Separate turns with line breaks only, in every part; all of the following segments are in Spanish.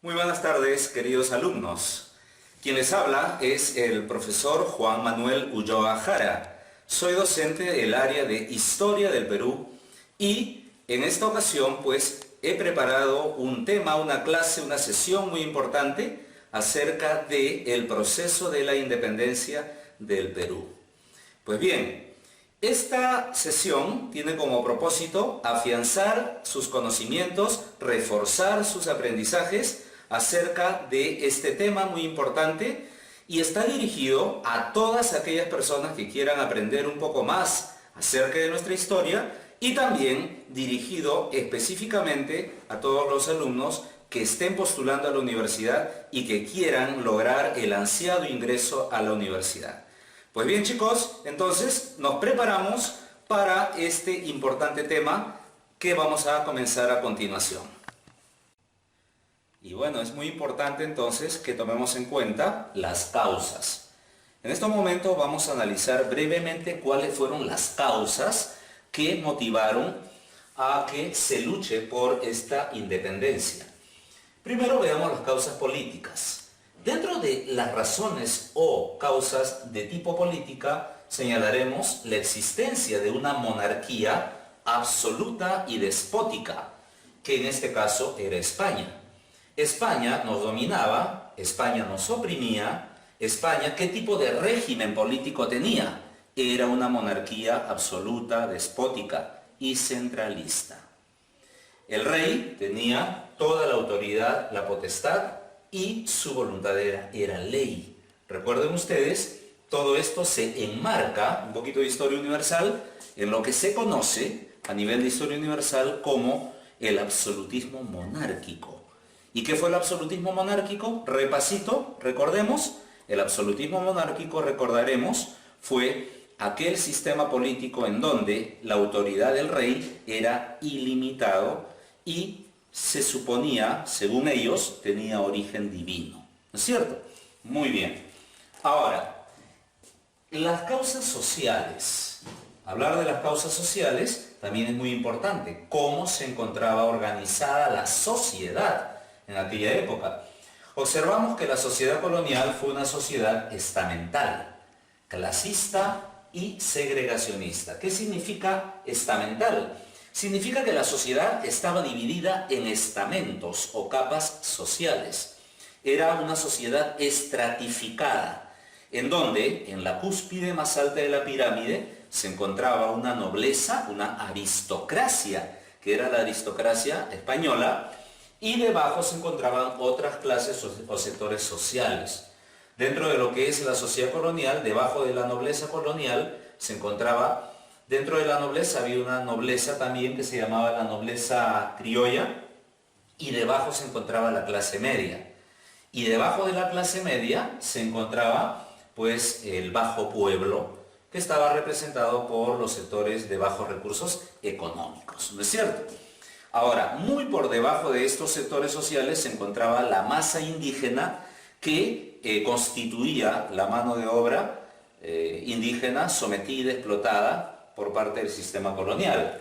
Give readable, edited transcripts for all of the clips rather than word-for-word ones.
Muy buenas tardes, queridos alumnos. Quien les habla es el profesor Juan Manuel Ulloa Jara. Soy docente del área de Historia del Perú y en esta ocasión he preparado un tema, una clase, una sesión muy importante acerca del proceso de la independencia del Perú. Pues bien, esta sesión tiene como propósito afianzar sus conocimientos, reforzar sus aprendizajes acerca de este tema muy importante y está dirigido a todas aquellas personas que quieran aprender un poco más acerca de nuestra historia y también dirigido específicamente a todos los alumnos que estén postulando a la universidad y que quieran lograr el ansiado ingreso a la universidad. Pues bien, chicos, entonces nos preparamos para este importante tema que vamos a comenzar a continuación. Y bueno, es muy importante entonces que tomemos en cuenta las causas. En este momento vamos a analizar brevemente cuáles fueron las causas que motivaron a que se luche por esta independencia. Primero veamos las causas políticas. Dentro de las razones o causas de tipo política señalaremos la existencia de una monarquía absoluta y despótica, que en este caso era España. España nos dominaba, España nos oprimía. España, ¿qué tipo de régimen político tenía? Era una monarquía absoluta, despótica y centralista. El rey tenía toda la autoridad, la potestad y su voluntad era ley. Recuerden ustedes, todo esto se enmarca, un poquito de historia universal, en lo que se conoce a nivel de historia universal como el absolutismo monárquico. ¿Y qué fue el absolutismo monárquico? Repasito, recordemos, el absolutismo monárquico, recordaremos, fue aquel sistema político en donde la autoridad del rey era ilimitado y se suponía, según ellos, tenía origen divino. ¿No es cierto? Muy bien. Ahora, las causas sociales. Hablar de las causas sociales también es muy importante. ¿Cómo se encontraba organizada la sociedad en aquella época? Observamos que la sociedad colonial fue una sociedad estamental, clasista y segregacionista. ¿Qué significa estamental? Significa que la sociedad estaba dividida en estamentos o capas sociales. Era una sociedad estratificada, en donde en la cúspide más alta de la pirámide se encontraba una nobleza, una aristocracia, que era la aristocracia española, y debajo se encontraban otras clases o sectores sociales. Dentro de lo que es la sociedad colonial, debajo de la nobleza colonial, se encontraba, dentro de la nobleza había una nobleza también que se llamaba la nobleza criolla, y debajo se encontraba la clase media. Y debajo de la clase media se encontraba pues el bajo pueblo, que estaba representado por los sectores de bajos recursos económicos, ¿no es cierto? Ahora, muy por debajo de estos sectores sociales se encontraba la masa indígena que constituía la mano de obra indígena sometida, explotada por parte del sistema colonial.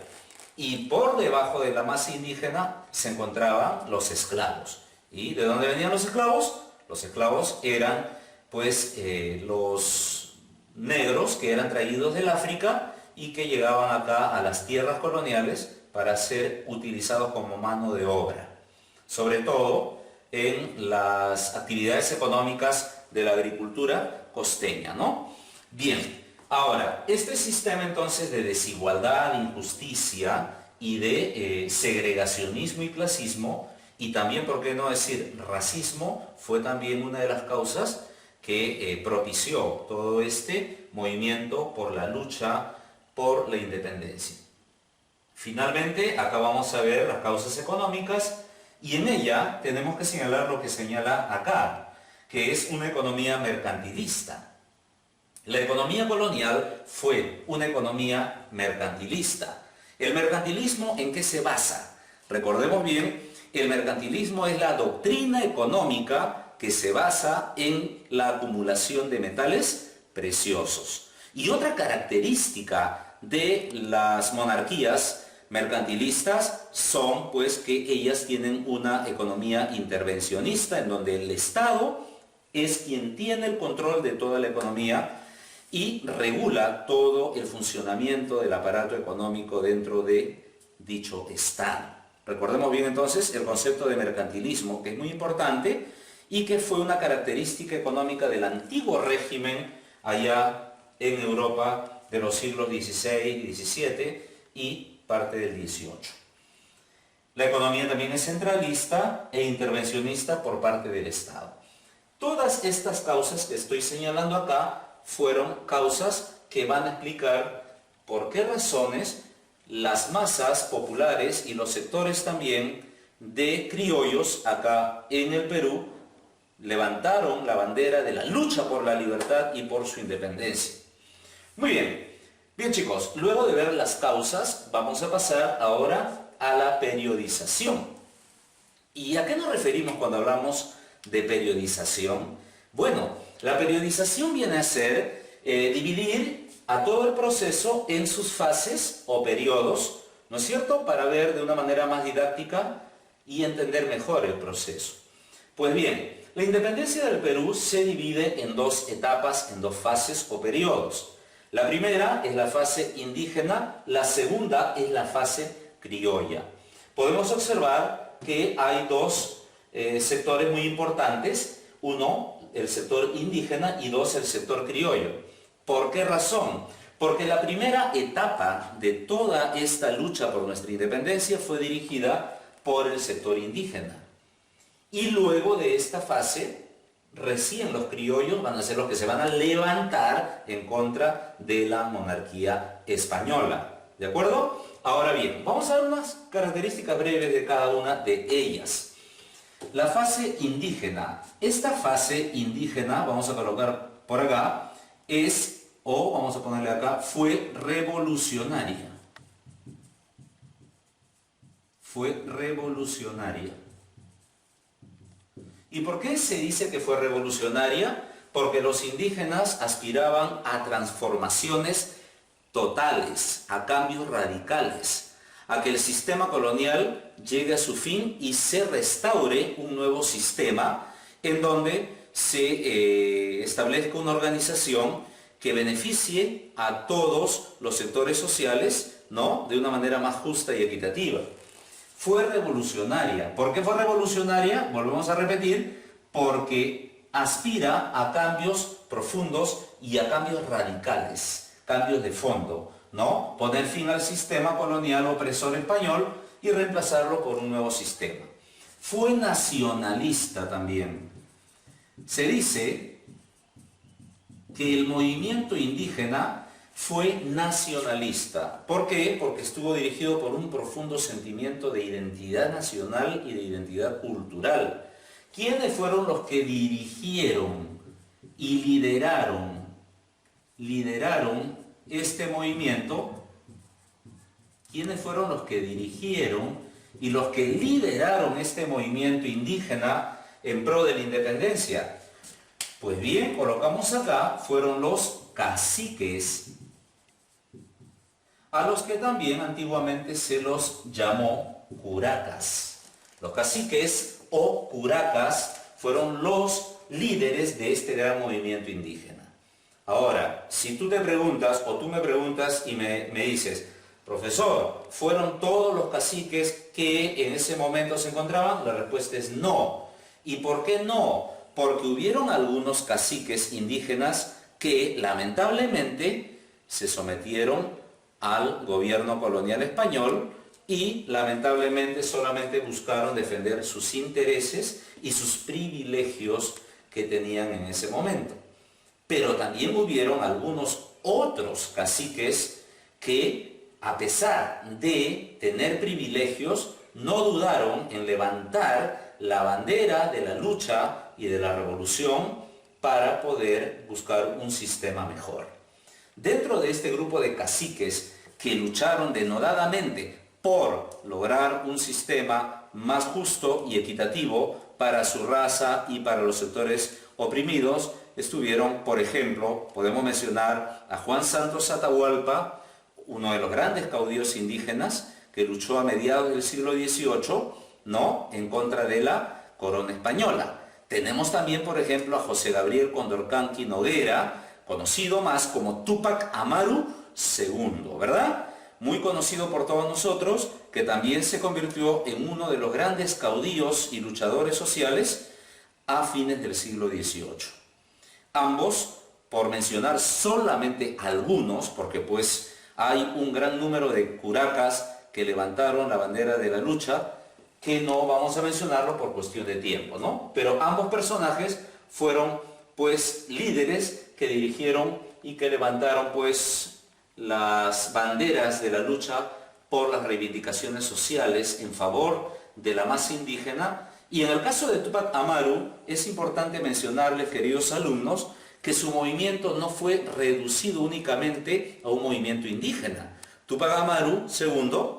Y por debajo de la masa indígena se encontraban los esclavos. ¿Y de dónde venían los esclavos? Los esclavos eran pues los negros que eran traídos del África y que llegaban acá a las tierras coloniales para ser utilizados como mano de obra, sobre todo en las actividades económicas de la agricultura costeña, ¿no? Bien, ahora, este sistema entonces de desigualdad, injusticia y de segregacionismo y clasismo, y también, por qué no decir, racismo, fue también una de las causas que propició todo este movimiento por la lucha por la independencia. Finalmente, acá vamos a ver las causas económicas y en ella tenemos que señalar lo que señala acá, que es una economía mercantilista. La economía colonial fue una economía mercantilista. ¿El mercantilismo en qué se basa? Recordemos bien, el mercantilismo es la doctrina económica que se basa en la acumulación de metales preciosos. Y otra característica de las monarquías mercantilistas son pues que ellas tienen una economía intervencionista en donde el Estado es quien tiene el control de toda la economía y regula todo el funcionamiento del aparato económico dentro de dicho Estado. Recordemos bien entonces el concepto de mercantilismo, que es muy importante y que fue una característica económica del antiguo régimen allá en Europa de los siglos XVI, XVII y parte del XVIII. La economía también es centralista e intervencionista por parte del Estado. Todas estas causas que estoy señalando acá fueron causas que van a explicar por qué razones las masas populares y los sectores también de criollos acá en el Perú levantaron la bandera de la lucha por la libertad y por su independencia. Muy bien, bien chicos, luego de ver las causas vamos a pasar ahora a la periodización. ¿Y a qué nos referimos cuando hablamos de periodización? Bueno, la periodización viene a ser dividir a todo el proceso en sus fases o periodos, ¿no es cierto?, para ver de una manera más didáctica y entender mejor el proceso. Pues bien, la independencia del Perú se divide en dos etapas, en dos fases o periodos. La primera es la fase indígena, la segunda es la fase criolla. Podemos observar que hay dos sectores muy importantes, uno, el sector indígena y dos, el sector criollo. ¿Por qué razón? Porque la primera etapa de toda esta lucha por nuestra independencia fue dirigida por el sector indígena. Y luego de esta fase, recién los criollos van a ser los que se van a levantar en contra de la monarquía española. ¿De acuerdo? Ahora bien, vamos a ver unas características breves de cada una de ellas. La fase indígena. Esta fase indígena, vamos a colocar por acá, o vamos a ponerle acá, fue revolucionaria. Fue revolucionaria. ¿Y por qué se dice que fue revolucionaria? Porque los indígenas aspiraban a transformaciones totales, a cambios radicales, a que el sistema colonial llegue a su fin y se restaure un nuevo sistema en donde se establezca una organización que beneficie a todos los sectores sociales, ¿no?, de una manera más justa y equitativa. Fue revolucionaria. ¿Por qué fue revolucionaria? Volvemos a repetir, porque aspira a cambios profundos y a cambios radicales, cambios de fondo, ¿no? Poner fin al sistema colonial opresor español y reemplazarlo por un nuevo sistema. Fue nacionalista también. Se dice que el movimiento indígena fue nacionalista. ¿Por qué? Porque estuvo dirigido por un profundo sentimiento de identidad nacional y de identidad cultural. ¿Quiénes fueron los que dirigieron y lideraron este movimiento? ¿Quiénes fueron los que dirigieron y los que lideraron este movimiento indígena en pro de la independencia? Pues bien, colocamos acá, fueron los caciques, a los que también antiguamente se los llamó curacas. Los caciques o curacas fueron los líderes de este gran movimiento indígena. Ahora, si tú te preguntas o tú me preguntas y me dices, profesor, ¿fueron todos los caciques que en ese momento se encontraban? La respuesta es no. ¿Y por qué no? Porque hubieron algunos caciques indígenas que lamentablemente se sometieron al gobierno colonial español y lamentablemente solamente buscaron defender sus intereses y sus privilegios que tenían en ese momento. Pero también hubieron algunos otros caciques que, a pesar de tener privilegios, no dudaron en levantar la bandera de la lucha y de la revolución para poder buscar un sistema mejor. Dentro de este grupo de caciques que lucharon denodadamente por lograr un sistema más justo y equitativo para su raza y para los sectores oprimidos, estuvieron, por ejemplo, podemos mencionar a Juan Santos Atahualpa, uno de los grandes caudillos indígenas, que luchó a mediados del siglo XVIII, ¿no?, en contra de la corona española. Tenemos también, por ejemplo, a José Gabriel Condorcanqui Noguera, conocido más como Túpac Amaru II, ¿verdad? Muy conocido por todos nosotros, que también se convirtió en uno de los grandes caudillos y luchadores sociales a fines del siglo XVIII. Ambos, por mencionar solamente algunos, porque pues hay un gran número de curacas que levantaron la bandera de la lucha, que no vamos a mencionarlo por cuestión de tiempo, ¿no? Pero ambos personajes fueron pues líderes que dirigieron y que levantaron pues las banderas de la lucha por las reivindicaciones sociales en favor de la masa indígena. Y en el caso de Túpac Amaru es importante mencionarles, queridos alumnos, que su movimiento no fue reducido únicamente a un movimiento indígena. Túpac Amaru II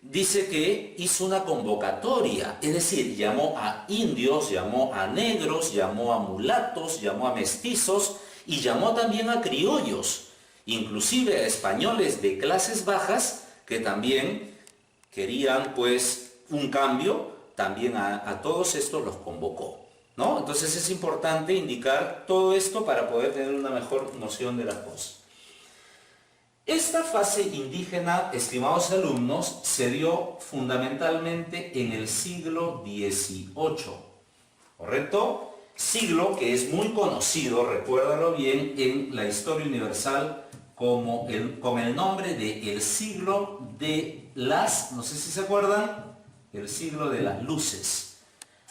dice que hizo una convocatoria, es decir, llamó a indios, llamó a negros, llamó a mulatos, llamó a mestizos y llamó también a criollos, inclusive a españoles de clases bajas que también querían pues un cambio, también a todos estos los convocó, ¿no? Entonces es importante indicar todo esto para poder tener una mejor noción de las cosas. Esta fase indígena, estimados alumnos, se dio fundamentalmente en el siglo XVIII, ¿correcto? Siglo que es muy conocido, recuérdalo bien, en la historia universal con el nombre de el siglo de las, no sé si se acuerdan, el siglo de las luces,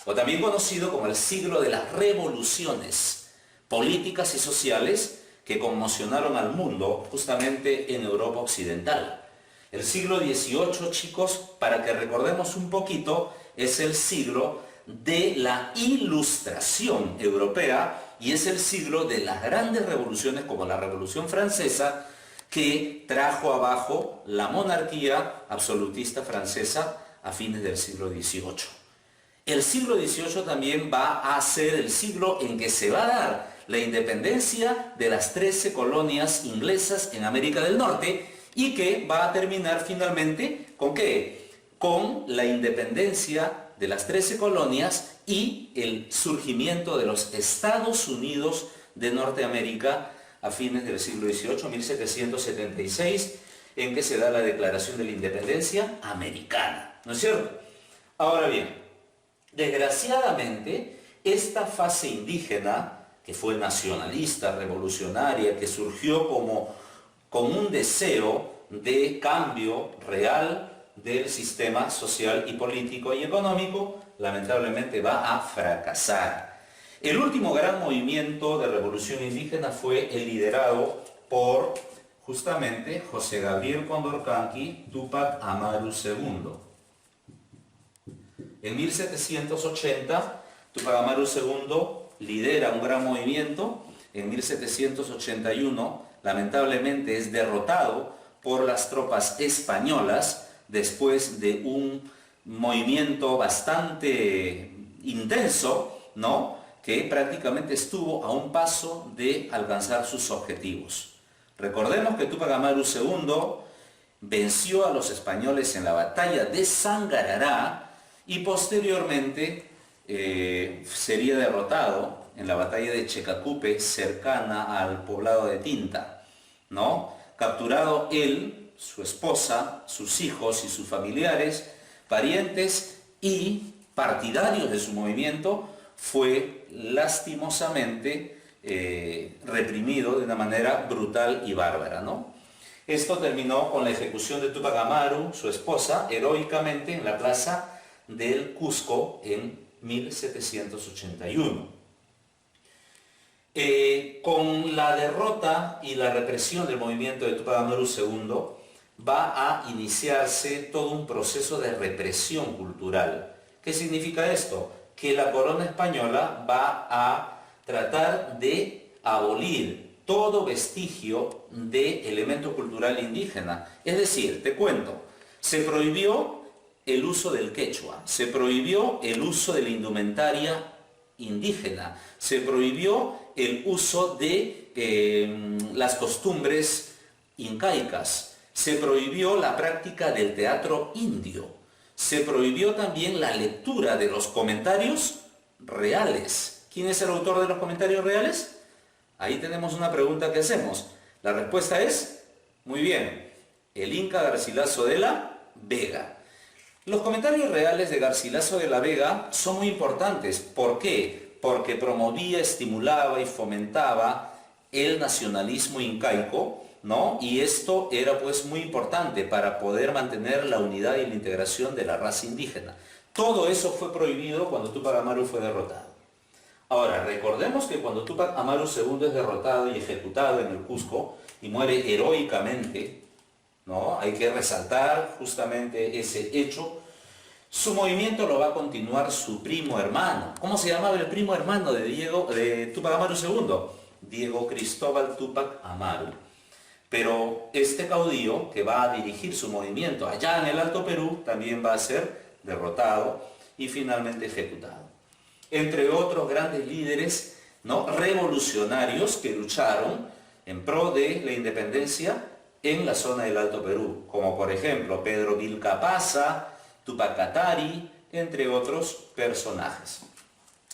o también conocido como el siglo de las revoluciones políticas y sociales que conmocionaron al mundo justamente en Europa Occidental. El siglo XVIII, chicos, para que recordemos un poquito, es el siglo de la Ilustración europea y es el siglo de las grandes revoluciones como la Revolución Francesa, que trajo abajo la monarquía absolutista francesa a fines del siglo XVIII. El siglo XVIII también va a ser el siglo en que se va a dar la independencia de las 13 colonias inglesas en América del Norte y que va a terminar finalmente ¿con qué? Con la independencia de las 13 colonias y el surgimiento de los Estados Unidos de Norteamérica a fines del siglo XVIII, 1776, en que se da la Declaración de la Independencia Americana, ¿no es cierto? Ahora bien, desgraciadamente, esta fase indígena, que fue nacionalista, revolucionaria, que surgió con un deseo de cambio real del sistema social y político y económico, lamentablemente va a fracasar. El último gran movimiento de revolución indígena fue el liderado por justamente José Gabriel Condorcanqui Túpac Amaru II. En 1780, Túpac Amaru II lidera un gran movimiento. En 1781, lamentablemente, es derrotado por las tropas españolas después de un movimiento bastante intenso, ¿no?, que prácticamente estuvo a un paso de alcanzar sus objetivos. Recordemos que Túpac Amaru II venció a los españoles en la batalla de Sangarará y posteriormente sería derrotado en la batalla de Checacupe, cercana al poblado de Tinta, ¿no? Capturado él, su esposa, sus hijos y sus familiares, parientes y partidarios de su movimiento, fue lastimosamente reprimido de una manera brutal y bárbara, ¿no? Esto terminó con la ejecución de Túpac Amaru, su esposa, heroicamente en la plaza del Cusco en 1781. Con la derrota y la represión del movimiento de Túpac Amaru II, va a iniciarse todo un proceso de represión cultural. ¿Qué significa esto? Que la corona española va a tratar de abolir todo vestigio de elemento cultural indígena. Es decir, te cuento, se prohibió el uso del quechua, se prohibió el uso de la indumentaria indígena, se prohibió el uso de las costumbres incaicas, Se prohibió la práctica del teatro indio. Se prohibió también la lectura de los comentarios reales. ¿Quién es el autor de los comentarios reales? Ahí tenemos una pregunta que hacemos. La respuesta es, muy bien, el Inca Garcilaso de la Vega. Los comentarios reales de Garcilaso de la Vega son muy importantes. ¿Por qué? Porque promovía, estimulaba y fomentaba el nacionalismo incaico, ¿no? Y esto era pues muy importante para poder mantener la unidad y la integración de la raza indígena. Todo eso fue prohibido cuando Túpac Amaru fue derrotado. Ahora, recordemos que cuando Túpac Amaru II es derrotado y ejecutado en el Cusco y muere heroicamente, ¿no? Hay que resaltar justamente ese hecho. Su movimiento lo va a continuar su primo hermano. ¿Cómo se llamaba el primo hermano de Túpac Amaru II? Diego Cristóbal Túpac Amaru. Pero este caudillo que va a dirigir su movimiento allá en el Alto Perú también va a ser derrotado y finalmente ejecutado. Entre otros grandes líderes, ¿no?, revolucionarios que lucharon en pro de la independencia en la zona del Alto Perú, como por ejemplo Pedro Vilca Pasa, Túpac Katari, entre otros personajes.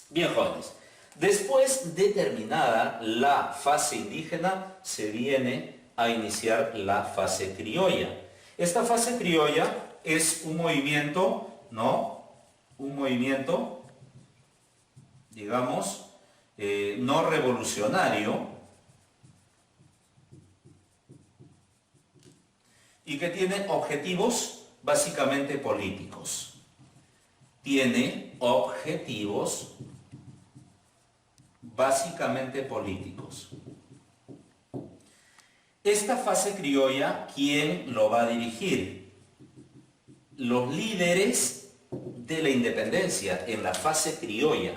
Bien, jóvenes, después de terminada la fase indígena, se viene a iniciar la fase criolla. Esta fase criolla es un movimiento, ¿no? Un movimiento, digamos, no revolucionario y que tiene objetivos básicamente políticos. Tiene objetivos básicamente políticos. Esta fase criolla, ¿quién lo va a dirigir? Los líderes de la independencia en la fase criolla.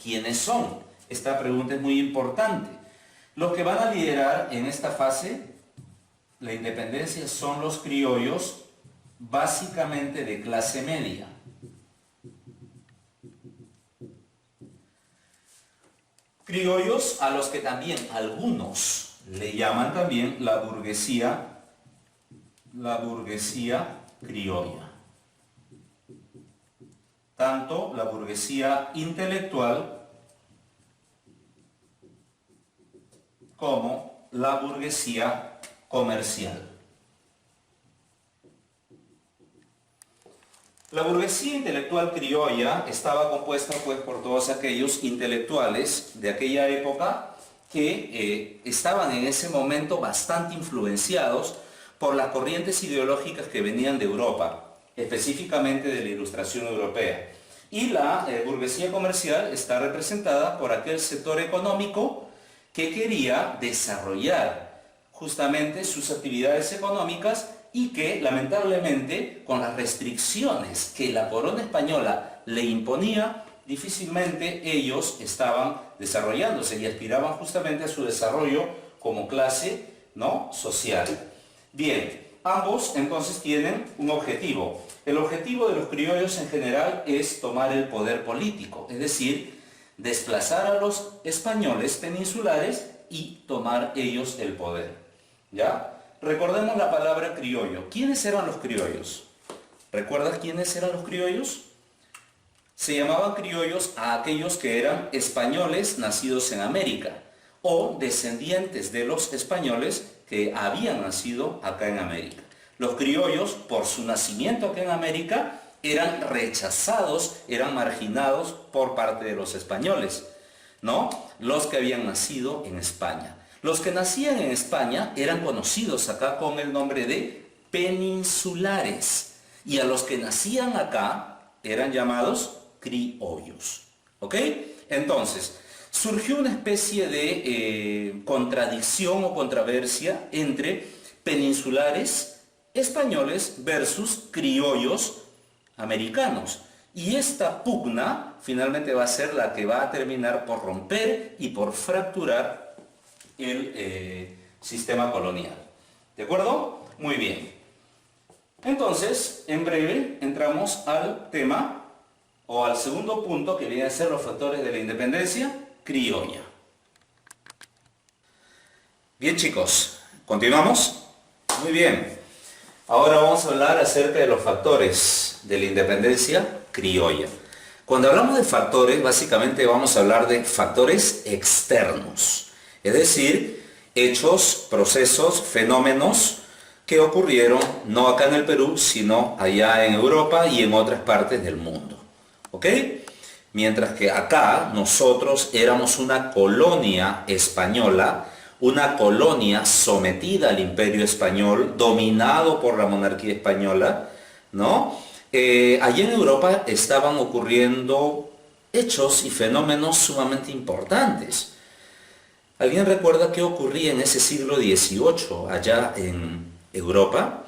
¿Quiénes son? Esta pregunta es muy importante. Los que van a liderar en esta fase, la independencia, son los criollos, básicamente de clase media. Criollos a los que también algunos le llaman también la burguesía criolla. Tanto la burguesía intelectual como la burguesía comercial. La burguesía intelectual criolla estaba compuesta pues por todos aquellos intelectuales de aquella época que estaban en ese momento bastante influenciados por las corrientes ideológicas que venían de Europa, específicamente de la Ilustración europea. Y la burguesía comercial está representada por aquel sector económico que quería desarrollar justamente sus actividades económicas y que lamentablemente con las restricciones que la corona española le imponía, difícilmente ellos estaban desarrollándose y aspiraban justamente a su desarrollo como clase, ¿no?, social. Bien, ambos entonces tienen un objetivo. El objetivo de los criollos en general es tomar el poder político, es decir, desplazar a los españoles peninsulares y tomar ellos el poder. ¿Ya? Recordemos la palabra criollo. ¿Quiénes eran los criollos? ¿Recuerdas quiénes eran los criollos? Se llamaban criollos a aquellos que eran españoles nacidos en América o descendientes de los españoles que habían nacido acá en América. Los criollos, por su nacimiento acá en América, eran rechazados, eran marginados por parte de los españoles, ¿no? Los que habían nacido en España. Los que nacían en España eran conocidos acá con el nombre de peninsulares. Y a los que nacían acá eran llamados criollos. ¿Ok? Entonces, surgió una especie de contradicción o controversia entre peninsulares españoles versus criollos americanos. Y esta pugna finalmente va a ser la que va a terminar por romper y por fracturar el sistema colonial. ¿De acuerdo? Muy bien. Entonces, en breve entramos al tema o al segundo punto que viene a ser los factores de la independencia criolla. Bien, chicos, continuamos. Muy bien. Ahora vamos a hablar acerca de los factores de la independencia criolla. Cuando hablamos de factores, básicamente vamos a hablar de factores externos, es decir, hechos, procesos, fenómenos que ocurrieron no acá en el Perú, sino allá en Europa y en otras partes del mundo. ¿Ok? Mientras que acá nosotros éramos una colonia española, una colonia sometida al Imperio Español, dominado por la monarquía española, ¿no? Allí en Europa estaban ocurriendo hechos y fenómenos sumamente importantes. ¿Alguien recuerda qué ocurría en ese siglo XVIII allá en Europa?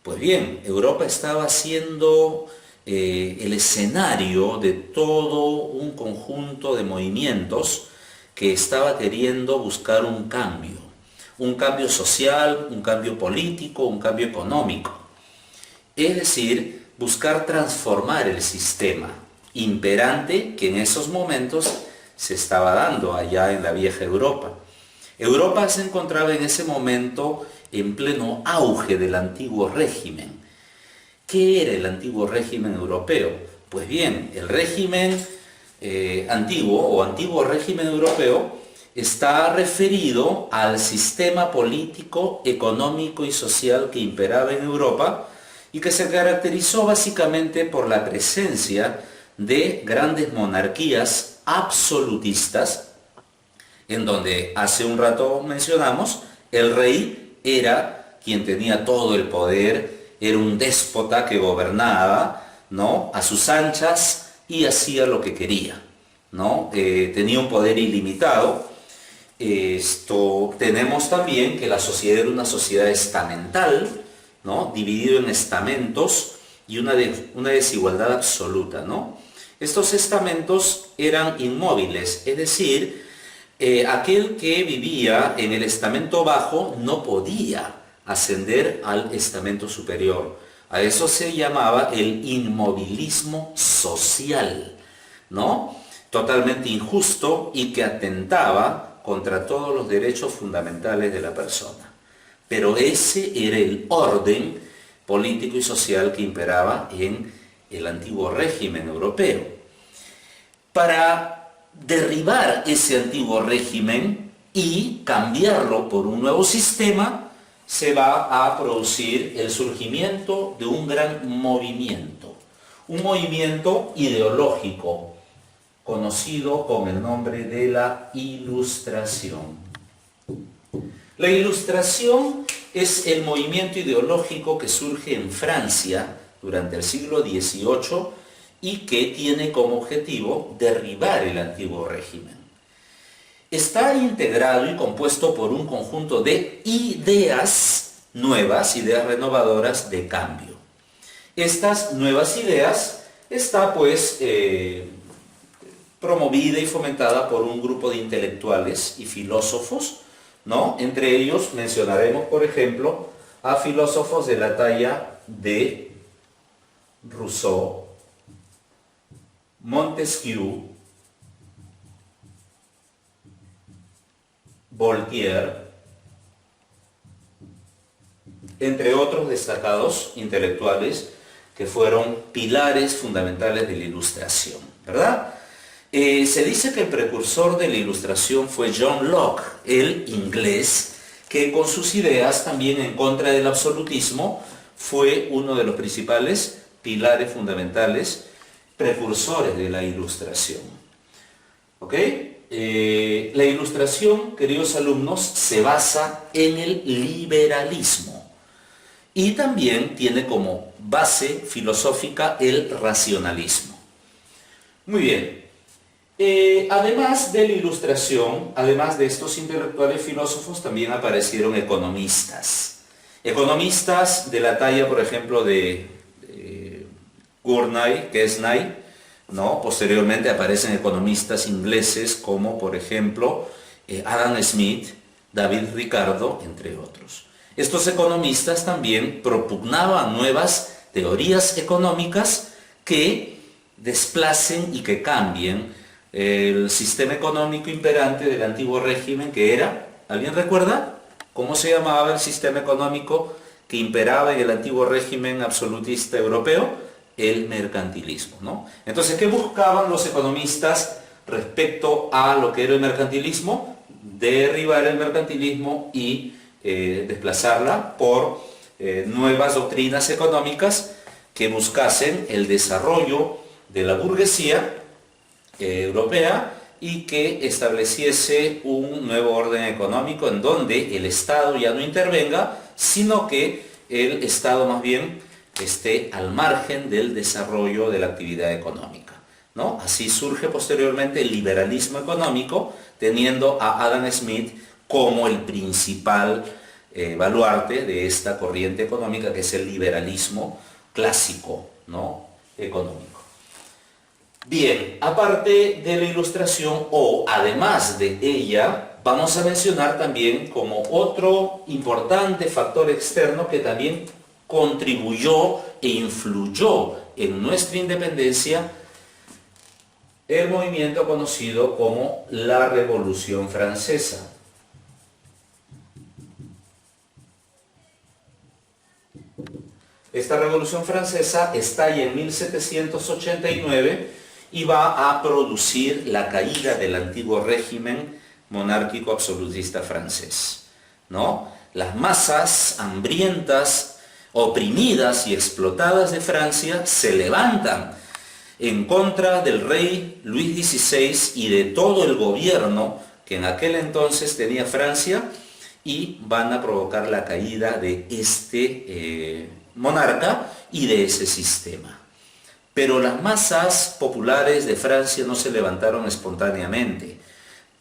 Pues bien, Europa estaba siendo el escenario de todo un conjunto de movimientos que estaba queriendo buscar un cambio social, un cambio político, un cambio económico. Es decir, buscar transformar el sistema imperante que en esos momentos se estaba dando allá en la vieja Europa. Europa se encontraba en ese momento en pleno auge del antiguo régimen. ¿Qué era el antiguo régimen europeo? Pues bien, el régimen antiguo o antiguo régimen europeo está referido al sistema político, económico y social que imperaba en Europa y que se caracterizó básicamente por la presencia de grandes monarquías absolutistas, en donde hace un rato mencionamos, el rey era quien tenía todo el poder, era un déspota que gobernaba, ¿no?, a sus anchas y hacía lo que quería, ¿no? Tenía un poder ilimitado. Tenemos también que la sociedad era una sociedad estamental, ¿no?, dividido en estamentos y una desigualdad absoluta, ¿no? Estos estamentos eran inmóviles, es decir, aquel que vivía en el estamento bajo no podía ascender al estamento superior. A eso se llamaba el inmovilismo social, ¿no? Totalmente injusto y que atentaba contra todos los derechos fundamentales de la persona. Pero ese era el orden político y social que imperaba en el antiguo régimen europeo. Para derribar ese antiguo régimen y cambiarlo por un nuevo sistema, se va a producir el surgimiento de un gran movimiento, un movimiento ideológico conocido con el nombre de la Ilustración. La Ilustración es el movimiento ideológico que surge en Francia durante el siglo XVIII y que tiene como objetivo derribar el antiguo régimen. Está integrado y compuesto por un conjunto de ideas nuevas, ideas renovadoras de cambio. Estas nuevas ideas está pues promovida y fomentada por un grupo de intelectuales y filósofos, ¿no? Entre ellos mencionaremos, por ejemplo, a filósofos de la talla de Rousseau, Montesquieu, Voltaire, entre otros destacados intelectuales que fueron pilares fundamentales de la Ilustración, ¿verdad? Se dice que el precursor de la Ilustración fue John Locke, el inglés, que con sus ideas también en contra del absolutismo fue uno de los principales pilares fundamentales, precursores de la Ilustración. ¿Ok? La Ilustración, queridos alumnos, se basa en el liberalismo y también tiene como base filosófica el racionalismo. Muy bien. Además de la Ilustración, además de estos intelectuales filósofos, también aparecieron economistas. Economistas de la talla, por ejemplo, de Gurney, Quesnay, ¿no? Posteriormente aparecen economistas ingleses como, por ejemplo, Adam Smith, David Ricardo, entre otros. Estos economistas también propugnaban nuevas teorías económicas que desplacen y que cambien el sistema económico imperante del antiguo régimen, que era, ¿alguien recuerda? ¿Cómo se llamaba el sistema económico que imperaba en el antiguo régimen absolutista europeo, el mercantilismo, ¿no? Entonces, ¿qué buscaban los economistas respecto a lo que era el mercantilismo? Derribar el mercantilismo y desplazarla por nuevas doctrinas económicas que buscasen el desarrollo de la burguesía europea y que estableciese un nuevo orden económico en donde el Estado ya no intervenga, sino que el Estado más bien esté al margen del desarrollo de la actividad económica, ¿no? Así surge posteriormente el liberalismo económico, teniendo a Adam Smith como el principal baluarte de esta corriente económica, que es el liberalismo clásico, ¿no?, económico. Bien, aparte de la Ilustración, o además de ella, vamos a mencionar también como otro importante factor externo que también contribuyó e influyó en nuestra independencia, el movimiento conocido como la Revolución Francesa. Esta Revolución Francesa estalla en 1789 y va a producir la caída del antiguo régimen monárquico absolutista francés, ¿no? Las masas hambrientas, oprimidas y explotadas de Francia se levantan en contra del rey Luis XVI y de todo el gobierno que en aquel entonces tenía Francia, y van a provocar la caída de este monarca y de ese sistema. Pero las masas populares de Francia no se levantaron espontáneamente.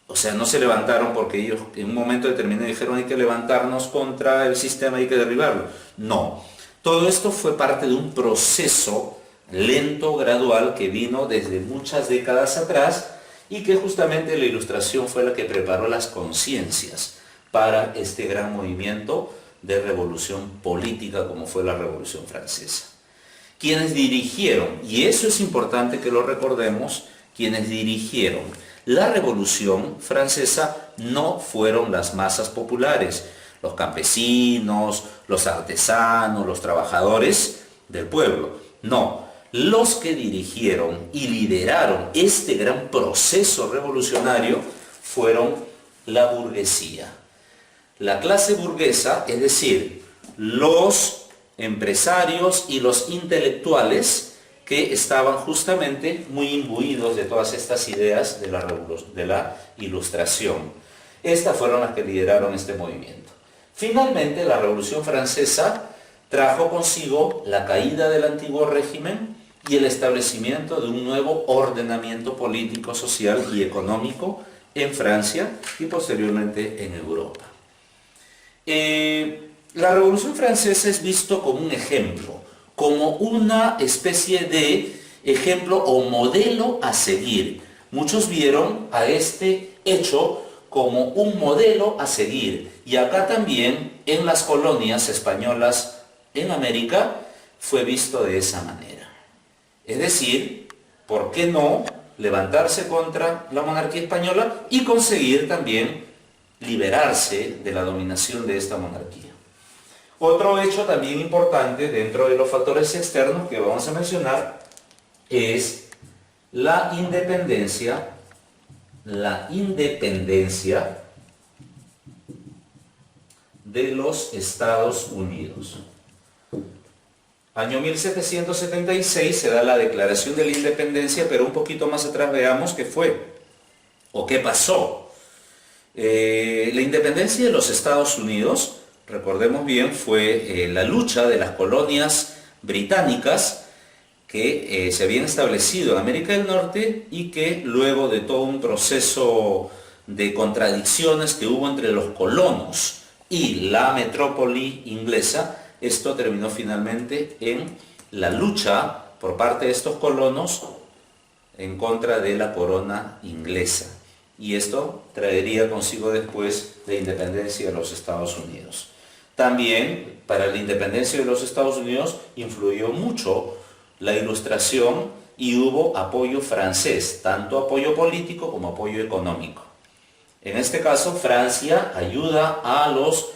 O sea, no se levantaron porque ellos en un momento determinado dijeron hay que levantarnos contra el sistema, hay que derribarlo. No. Todo esto fue parte de un proceso lento, gradual, que vino desde muchas décadas atrás y que justamente la Ilustración fue la que preparó las conciencias para este gran movimiento de revolución política como fue la Revolución Francesa. Quienes dirigieron, y eso es importante que lo recordemos, quienes dirigieron la Revolución Francesa no fueron las masas populares, los campesinos, los artesanos, los trabajadores del pueblo. No, los que dirigieron y lideraron este gran proceso revolucionario fueron la burguesía. La clase burguesa, es decir, los empresarios y los intelectuales que estaban justamente muy imbuidos de todas estas ideas de la Ilustración. Estas fueron las que lideraron este movimiento. Finalmente, la Revolución Francesa trajo consigo la caída del antiguo régimen y el establecimiento de un nuevo ordenamiento político, social y económico en Francia y posteriormente en Europa. La Revolución Francesa es visto como un ejemplo, como una especie de ejemplo o modelo a seguir. Muchos vieron a este hecho como un modelo a seguir. Y acá también, en las colonias españolas en América, fue visto de esa manera. Es decir, ¿por qué no levantarse contra la monarquía española y conseguir también liberarse de la dominación de esta monarquía? Otro hecho también importante dentro de los factores externos que vamos a mencionar es la independencia de los Estados Unidos. Año 1776 se da la Declaración de la Independencia, pero un poquito más atrás veamos qué fue o qué pasó. La independencia de los Estados Unidos, recordemos bien, fue la lucha de las colonias británicas que se habían establecido en América del Norte y que luego de todo un proceso de contradicciones que hubo entre los colonos y la metrópoli inglesa, esto terminó finalmente en la lucha por parte de estos colonos en contra de la corona inglesa. Y esto traería consigo después la independencia de los Estados Unidos. También para la independencia de los Estados Unidos influyó mucho la Ilustración y hubo apoyo francés, tanto apoyo político como apoyo económico. En este caso, Francia ayuda a los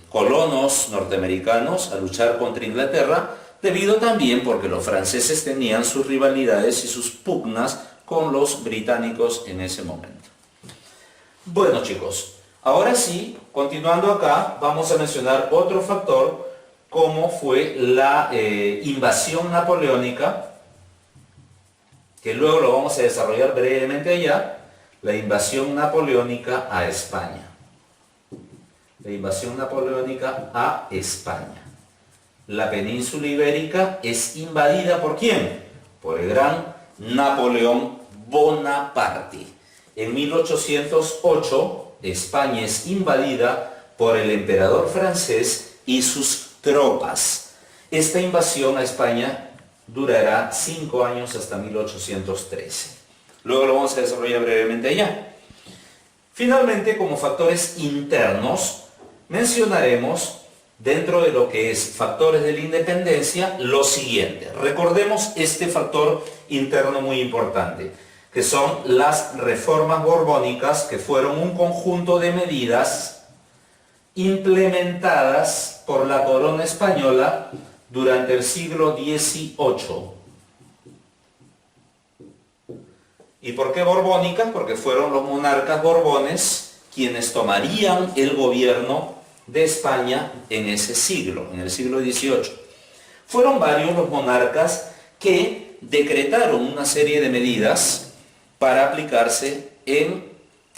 colonos norteamericanos a luchar contra Inglaterra, debido también porque los franceses tenían sus rivalidades y sus pugnas con los británicos en ese momento. Bueno chicos, ahora sí, continuando acá, vamos a mencionar otro factor, como fue la invasión napoleónica, que luego lo vamos a desarrollar brevemente allá, la invasión napoleónica a España. La invasión napoleónica a España. La península ibérica es invadida ¿por quién? Por el gran Napoleón Bonaparte. En 1808, España es invadida por el emperador francés y sus tropas. Esta invasión a España durará 5 años hasta 1813. Luego lo vamos a desarrollar brevemente allá. Finalmente, como factores internos, mencionaremos dentro de lo que es factores de la independencia lo siguiente. Recordemos este factor interno muy importante, que son las reformas borbónicas, que fueron un conjunto de medidas implementadas por la corona española durante el siglo XVIII. ¿Y por qué borbónicas? Porque fueron los monarcas borbones quienes tomarían el gobierno de España en ese siglo, en el siglo XVIII. Fueron varios los monarcas que decretaron una serie de medidas para aplicarse en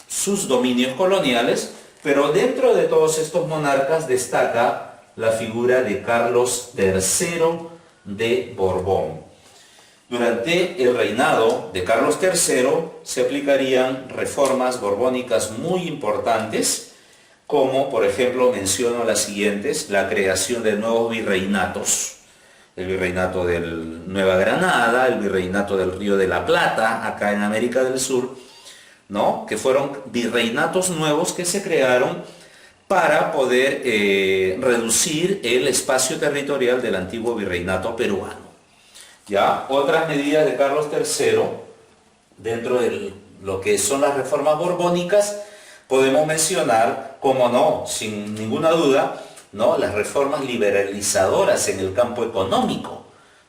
sus dominios coloniales, pero dentro de todos estos monarcas destaca la figura de Carlos III de Borbón. Durante el reinado de Carlos III se aplicarían reformas borbónicas muy importantes, como por ejemplo menciono las siguientes: la creación de nuevos virreinatos, el virreinato de Nueva Granada, el virreinato del Río de la Plata, acá en América del Sur, ¿no? Que fueron virreinatos nuevos que se crearon para poder reducir el espacio territorial del antiguo virreinato peruano. ¿Ya? Otras medidas de Carlos III, dentro de lo que son las reformas borbónicas, podemos mencionar, como no, sin ninguna duda, ¿no?, las reformas liberalizadoras en el campo económico,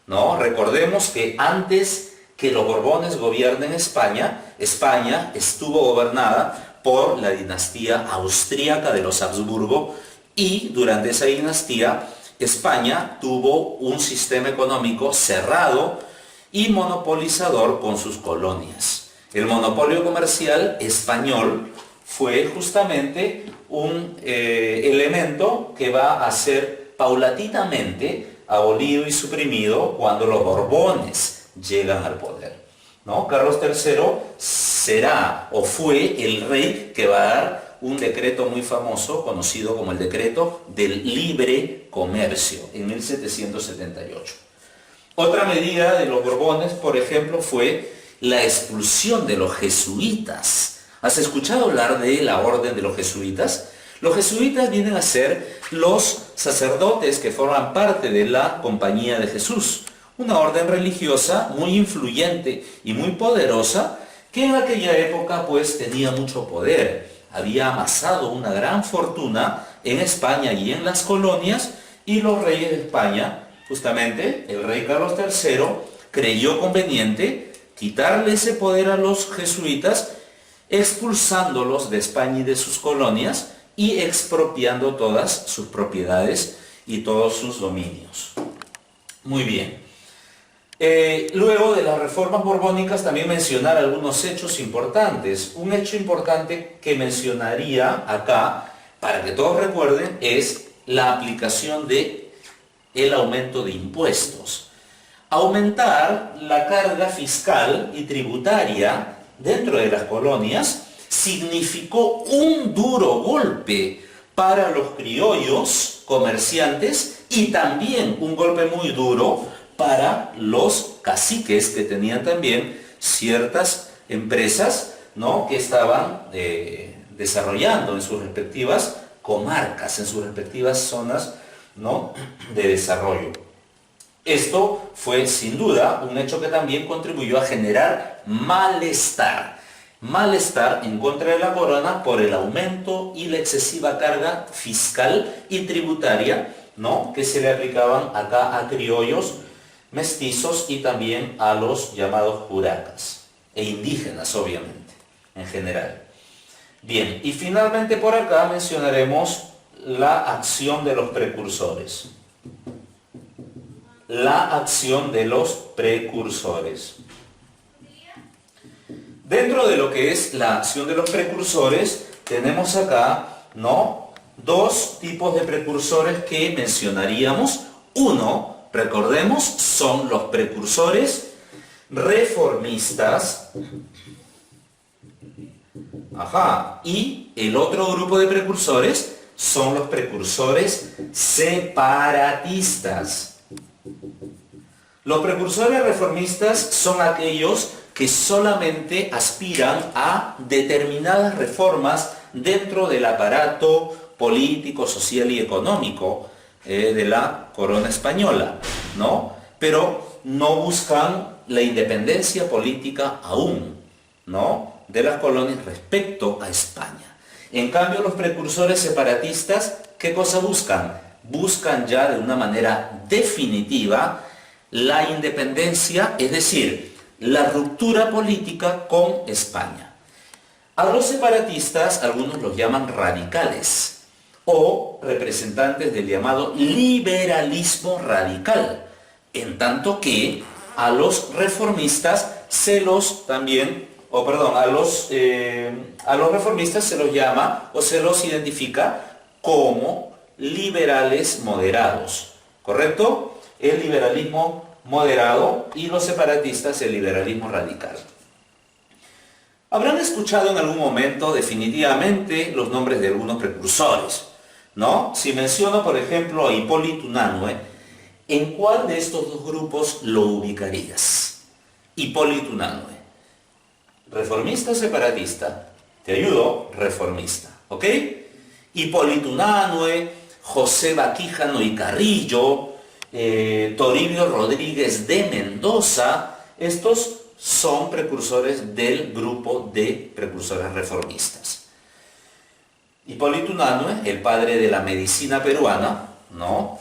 ¿no? Recordemos que antes que los Borbones gobiernen España, España estuvo gobernada por la dinastía austríaca de los Habsburgo, y durante esa dinastía España tuvo un sistema económico cerrado y monopolizador con sus colonias. El monopolio comercial español fue justamente un elemento que va a ser paulatinamente abolido y suprimido cuando los Borbones llegan al poder, ¿no? Carlos III será o fue el rey que va a dar un decreto muy famoso, conocido como el decreto del libre comercio, en 1778. Otra medida de los Borbones, por ejemplo, fue la expulsión de los jesuitas. ¿Has escuchado hablar de la orden de los jesuitas? Los jesuitas vienen a ser los sacerdotes que forman parte de la Compañía de Jesús, una orden religiosa muy influyente y muy poderosa, que en aquella época pues tenía mucho poder. Había amasado una gran fortuna en España y en las colonias, y los reyes de España, justamente el rey Carlos III, creyó conveniente quitarle ese poder a los jesuitas, expulsándolos de España y de sus colonias y expropiando todas sus propiedades y todos sus dominios. Muy bien. Luego de las reformas borbónicas, también mencionar algunos hechos importantes. Un hecho importante que mencionaría acá, para que todos recuerden, es la aplicación de el aumento de impuestos. Aumentar la carga fiscal y tributaria dentro de las colonias significó un duro golpe para los criollos comerciantes, y también un golpe muy duro para los caciques, que tenían también ciertas empresas, ¿no?, que estaban desarrollando en sus respectivas comarcas, en sus respectivas zonas, ¿no?, de desarrollo. Esto fue sin duda un hecho que también contribuyó a generar malestar. malestar en contra de la corona por el aumento y la excesiva carga fiscal y tributaria, ¿no?, que se le aplicaban acá a criollos, mestizos y también a los llamados curacas e indígenas, obviamente, en general. Bien, y finalmente por acá mencionaremos la acción de los precursores. La acción de los precursores. Dentro de lo que es la acción de los precursores, tenemos acá, ¿no?, dos tipos de precursores que mencionaríamos. Uno, recordemos, son los precursores reformistas. Y el otro grupo de precursores son los precursores separatistas. Los precursores reformistas son aquellos que solamente aspiran a determinadas reformas dentro del aparato político, social y económico de la corona española, ¿no? Pero no buscan la independencia política aún, ¿no?, de las colonias respecto a España. En cambio, los precursores separatistas, ¿qué cosa buscan? Buscan ya de una manera definitiva la independencia, es decir, la ruptura política con España. A los separatistas algunos los llaman radicales o representantes del llamado liberalismo radical, en tanto que a los reformistas se los reformistas se los llama o se los identifica como liberales moderados, ¿correcto? El liberalismo moderado y los separatistas el liberalismo radical. Habrán escuchado en algún momento definitivamente los nombres de algunos precursores, ¿no? Si menciono, por ejemplo, a Hipólito Unanue, ¿en cuál de estos dos grupos lo ubicarías? Hipólito Unanue. ¿Reformista o separatista? Te ayudo, reformista, ¿ok? Hipólito Unanue, José Baquíjano y Carrillo, Toribio Rodríguez de Mendoza, estos son precursores del grupo de precursores reformistas. Hipólito Unanue, el padre de la medicina peruana, ¿no?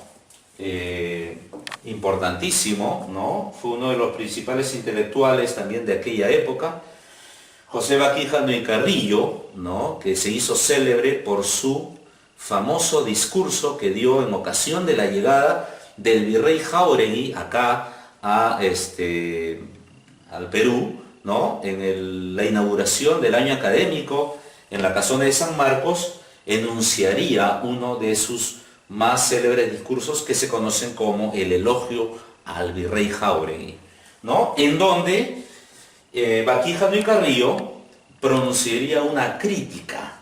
Importantísimo, ¿no? Fue uno de los principales intelectuales también de aquella época. José Baquíjano y Carrillo, ¿no?, que se hizo célebre por su famoso discurso que dio en ocasión de la llegada del virrey Jáuregui acá al Perú, ¿no?, en la inauguración del año académico en la Casona de San Marcos, enunciaría uno de sus más célebres discursos que se conocen como el elogio al virrey Jáuregui, ¿no?, en donde Baquíjano y Carrillo pronunciaría una crítica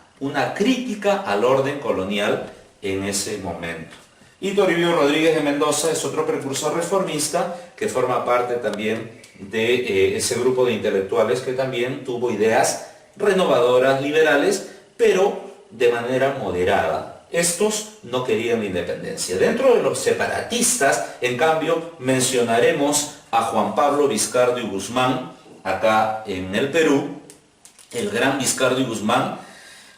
al orden colonial en ese momento. Y Toribio Rodríguez de Mendoza es otro precursor reformista que forma parte también de ese grupo de intelectuales que también tuvo ideas renovadoras, liberales, pero de manera moderada. Estos no querían la independencia. Dentro de los separatistas, en cambio, mencionaremos a Juan Pablo Vizcardo y Guzmán, acá en el Perú, el gran Vizcardo y Guzmán,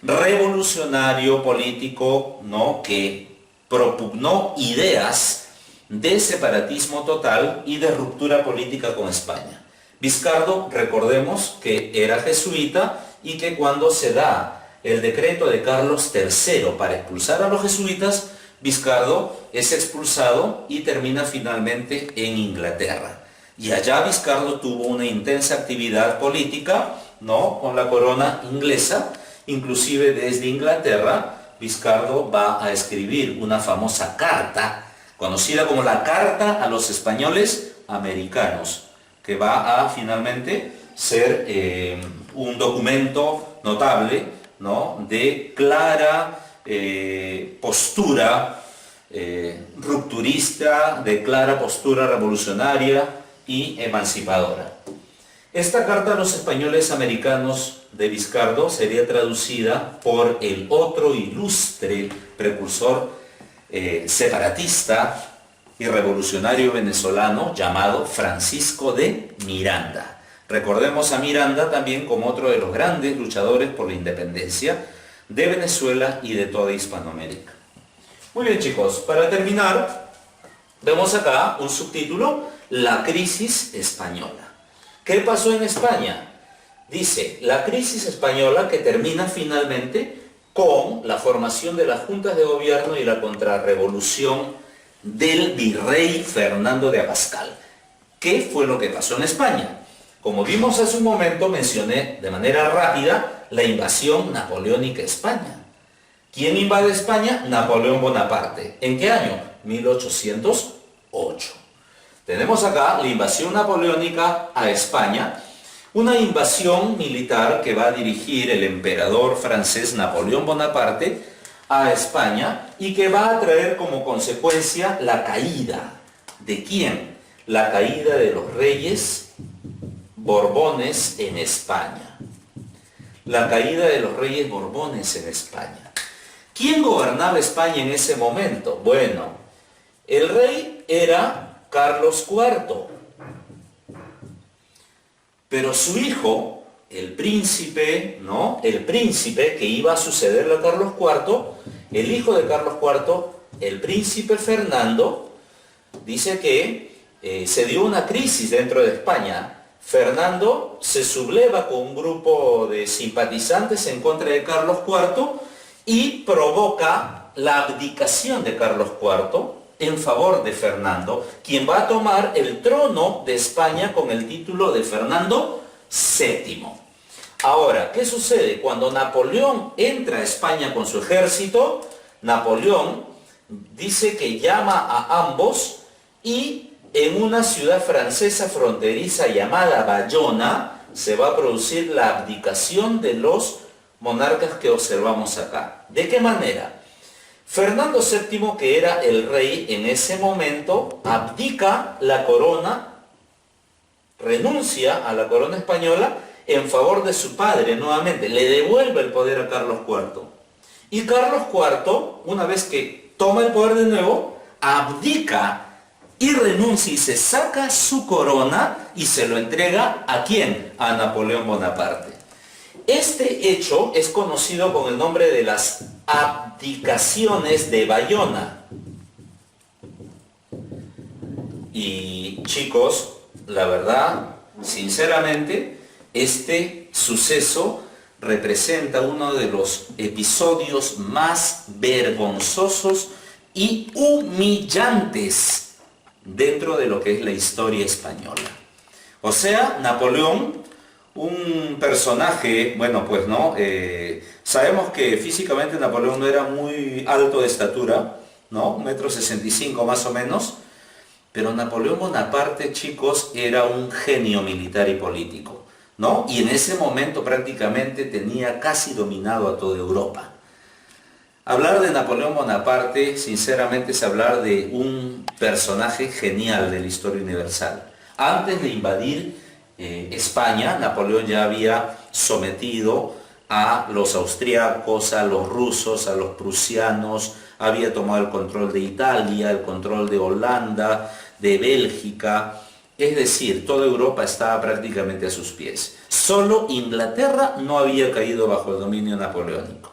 revolucionario político, ¿no?, que propugnó ideas de separatismo total y de ruptura política con España. Vizcardo, recordemos que era jesuita y que cuando se da el decreto de Carlos III para expulsar a los jesuitas, Vizcardo es expulsado y termina finalmente en Inglaterra. Y allá Vizcardo tuvo una intensa actividad política, ¿no?, con la corona inglesa. Inclusive desde Inglaterra, Vizcardo va a escribir una famosa carta, conocida como la Carta a los Españoles Americanos, que va a finalmente ser un documento notable, ¿no?, de clara postura rupturista, de clara postura revolucionaria y emancipadora. Esta carta a los españoles americanos de Vizcardo sería traducida por el otro ilustre precursor separatista y revolucionario venezolano llamado Francisco de Miranda. Recordemos a Miranda también como otro de los grandes luchadores por la independencia de Venezuela y de toda Hispanoamérica. Muy bien, chicos, para terminar, vemos acá un subtítulo: La crisis española. ¿Qué pasó en España? Dice, la crisis española que termina finalmente con la formación de las juntas de gobierno y la contrarrevolución del virrey Fernando de Abascal. ¿Qué fue lo que pasó en España? Como vimos hace un momento, mencioné de manera rápida la invasión napoleónica a España. ¿Quién invade España? Napoleón Bonaparte. ¿En qué año? 1808. Tenemos acá la invasión napoleónica a España, una invasión militar que va a dirigir el emperador francés Napoleón Bonaparte a España y que va a traer como consecuencia la caída. ¿De quién? La caída de los reyes Borbones en España. La caída de los reyes Borbones en España. ¿Quién gobernaba España en ese momento? Bueno, el rey era Carlos IV. Pero su hijo, el príncipe, ¿no? El príncipe que iba a sucederle a Carlos IV, el hijo de Carlos IV, el príncipe Fernando, dice que se dio una crisis dentro de España. Fernando se subleva con un grupo de simpatizantes en contra de Carlos IV y provoca la abdicación de Carlos IV en favor de Fernando, quien va a tomar el trono de España con el título de Fernando VII. Ahora, ¿qué sucede? Cuando Napoleón entra a España con su ejército, Napoleón dice que llama a ambos y en una ciudad francesa fronteriza llamada Bayona se va a producir la abdicación de los monarcas que observamos acá. ¿De qué manera? Fernando VII, que era el rey en ese momento, abdica la corona, renuncia a la corona española en favor de su padre nuevamente, le devuelve el poder a Carlos IV. Y Carlos IV, una vez que toma el poder de nuevo, abdica y renuncia y se saca su corona y se lo entrega ¿a quién? A Napoleón Bonaparte. Este hecho es conocido con el nombre de las abdicaciones de Bayona. Y chicos, la verdad, sinceramente, este suceso representa uno de los episodios más vergonzosos y humillantes dentro de lo que es la historia española. O sea, Napoleón, un personaje, bueno, pues no, sabemos que físicamente Napoleón no era muy alto de estatura, ¿no? 1,65 m más o menos, pero Napoleón Bonaparte, chicos, era un genio militar y político, ¿no? Y en ese momento prácticamente tenía casi dominado a toda Europa. Hablar de Napoleón Bonaparte, sinceramente, es hablar de un personaje genial de la historia universal. Antes de invadir España, Napoleón ya había sometido a los austriacos, a los rusos, a los prusianos, había tomado el control de Italia, el control de Holanda, de Bélgica, es decir, toda Europa estaba prácticamente a sus pies. Solo Inglaterra no había caído bajo el dominio napoleónico.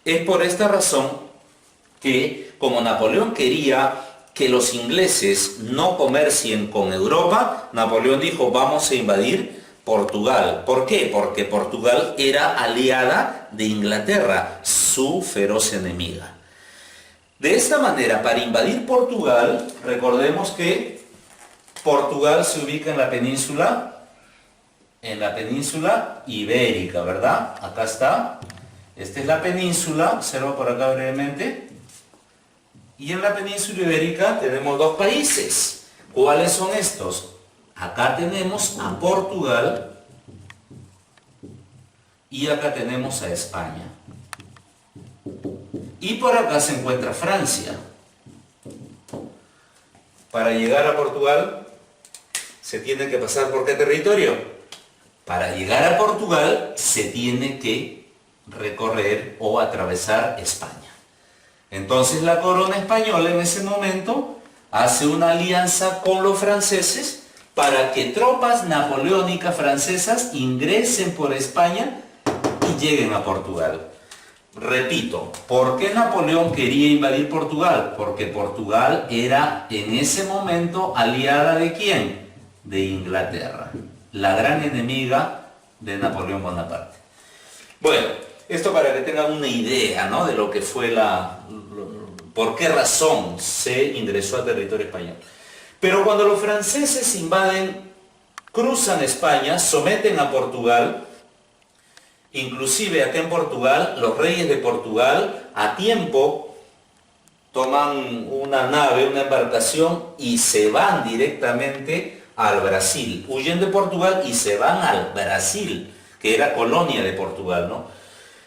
Es por esta razón que, como Napoleón quería que los ingleses no comercien con Europa, Napoleón dijo, vamos a invadir Portugal. ¿Por qué? Porque Portugal era aliada de Inglaterra, su feroz enemiga. De esta manera, para invadir Portugal, recordemos que Portugal se ubica en la península ibérica, ¿verdad? Acá está. Esta es la península, observa por acá brevemente. Y en la península ibérica tenemos dos países. ¿Cuáles son estos? Acá tenemos a Portugal y acá tenemos a España. Y por acá se encuentra Francia. Para llegar a Portugal se tiene que pasar ¿por qué territorio? Para llegar a Portugal se tiene que recorrer o atravesar España. Entonces la corona española en ese momento hace una alianza con los franceses para que tropas napoleónicas francesas ingresen por España y lleguen a Portugal. Repito, ¿por qué Napoleón quería invadir Portugal? Porque Portugal era en ese momento aliada ¿de quién? De Inglaterra, la gran enemiga de Napoleón Bonaparte. Bueno, esto para que tengan una idea, ¿no?, de lo que fue por qué razón se ingresó al territorio español. Pero cuando los franceses invaden, cruzan España, someten a Portugal, inclusive acá en Portugal, los reyes de Portugal a tiempo toman una nave, una embarcación y se van directamente al Brasil. Huyen de Portugal y se van al Brasil, que era colonia de Portugal, ¿no?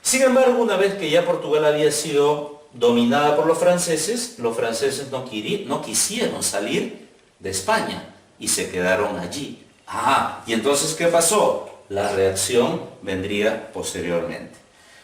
Sin embargo, una vez que ya Portugal había sido dominada por los franceses no quisieron salir de España y se quedaron allí. ¿Y entonces qué pasó? La reacción vendría posteriormente.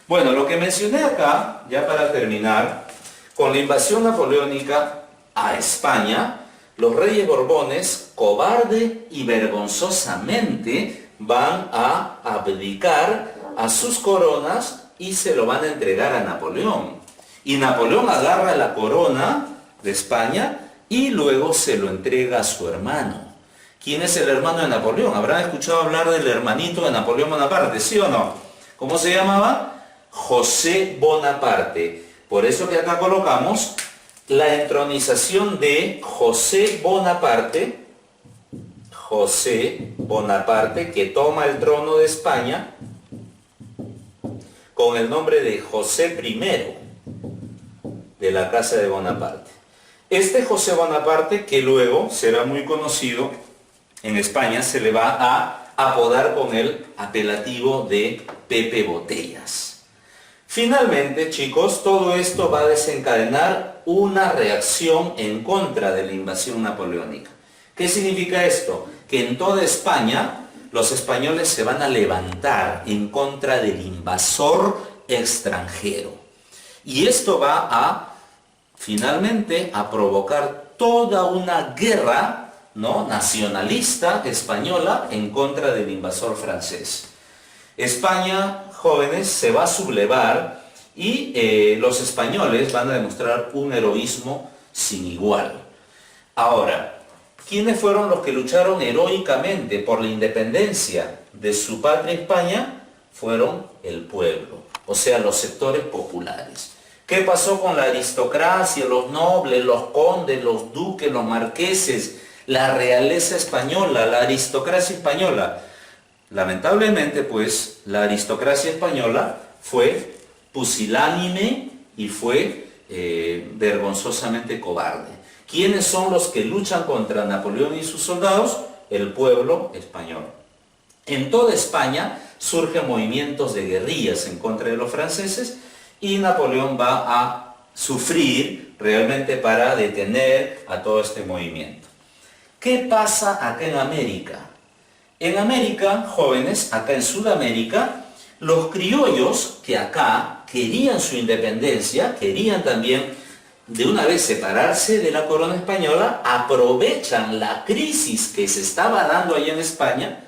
Bueno, lo que mencioné acá, ya para terminar, con la invasión napoleónica a España, los reyes borbones, cobarde y vergonzosamente, van a abdicar a sus coronas y se lo van a entregar a Napoleón. Y Napoleón agarra la corona de España y luego se lo entrega a su hermano. ¿Quién es el hermano de Napoleón? ¿Habrán escuchado hablar del hermanito de Napoleón Bonaparte, sí o no? ¿Cómo se llamaba? José Bonaparte. Por eso que acá colocamos la entronización de José Bonaparte, que toma el trono de España con el nombre de José I de la Casa de Bonaparte. Este José Bonaparte, que luego será muy conocido en España, se le va a apodar con el apelativo de Pepe Botellas. Finalmente, chicos, todo esto va a desencadenar una reacción en contra de la invasión napoleónica. ¿Qué significa esto? Que en toda España los españoles se van a levantar en contra del invasor extranjero. Y esto va finalmente a provocar toda una guerra, ¿no?, nacionalista española en contra del invasor francés. España, jóvenes, se va a sublevar y los españoles van a demostrar un heroísmo sin igual. Ahora, ¿quiénes fueron los que lucharon heroicamente por la independencia de su patria España? Fueron el pueblo, o sea, los sectores populares. ¿Qué pasó con la aristocracia, los nobles, los condes, los duques, los marqueses, la realeza española, la aristocracia española? Lamentablemente, pues, la aristocracia española fue pusilánime y fue vergonzosamente cobarde. ¿Quiénes son los que luchan contra Napoleón y sus soldados? El pueblo español. En toda España surgen movimientos de guerrillas en contra de los franceses y Napoleón va a sufrir realmente para detener a todo este movimiento. ¿Qué pasa acá en América? En América, jóvenes, acá en Sudamérica, los criollos que acá querían su independencia, querían también de una vez separarse de la corona española, aprovechan la crisis que se estaba dando allá en España